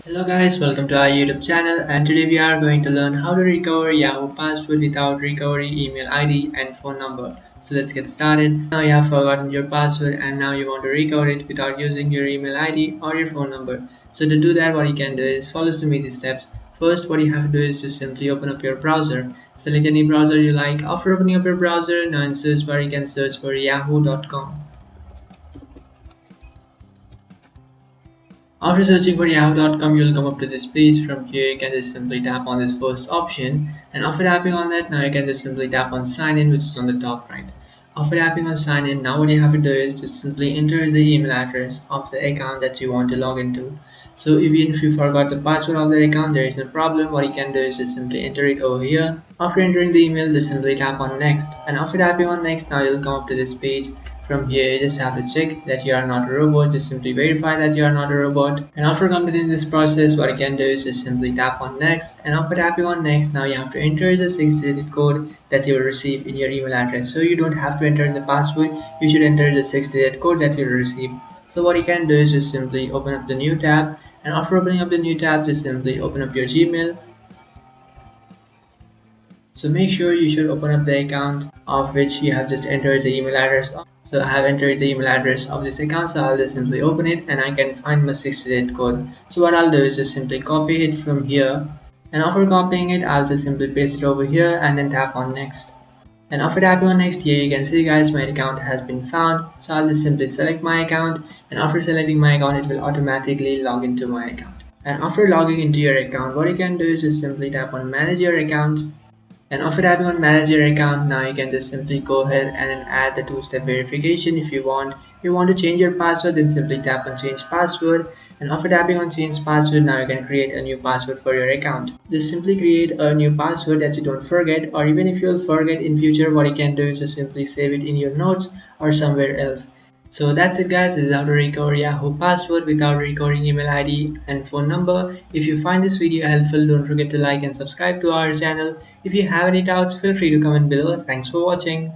Hello guys, welcome to our YouTube channel, and today we are going to learn how to recover Yahoo password without recovery email ID and phone number. So let's get started. Now you have forgotten your password and now you want to recover it without using your email ID or your phone number. So to do that, what you can do is follow some easy steps. First, what you have to do is just simply open up your browser. Select any browser you like. After opening up your browser, now in search bar you can search for yahoo.com. After searching for yahoo.com, you'll come up to this page. From here, you can just simply tap on this first option, and after tapping on that, now you can just simply tap on sign in, which is on the top right. After tapping on sign in, now what you have to do is just simply enter the email address of the account that you want to log into. So even if you forgot the password of the account, there is no problem. What you can do is just simply enter it over here. After entering the email, just simply tap on next, and after tapping on next, now you'll come up to this page. From here, you just have to check that you are not a robot. Just simply verify that you are not a robot. And after completing this process, what you can do is just simply tap on next. And after tapping on next, now you have to enter the 6-digit code that you will receive in your email address. So you don't have to enter the password. You should enter the 6-digit code that you will receive. So what you can do is just simply open up the new tab. And after opening up the new tab, just simply open up your Gmail. So make sure you should open up the account of which you have just entered the email address of. So I have entered the email address of this account, so I'll just simply open it and I can find my 6-digit code. So what I'll do is just simply copy it from here, and after copying it, I'll just simply paste it over here and then tap on next. And after tapping on next, here you can see guys, my account has been found. So I'll just simply select my account, and after selecting my account, it will automatically log into my account. And after logging into your account, what you can do is just simply tap on manage your account. And after tapping on manage your account, now you can just simply go ahead and then add the two-step verification if you want. If you want to change your password, then simply tap on change password. And after tapping on change password, now you can create a new password for your account. Just simply create a new password that you don't forget, or even if you'll forget in future, what you can do is just simply save it in your notes or somewhere else. So that's it guys, this is how to recover Yahoo password without recovering email ID and phone number. If you find this video helpful, don't forget to like and subscribe to our channel. If you have any doubts, feel free to comment below. Thanks for watching.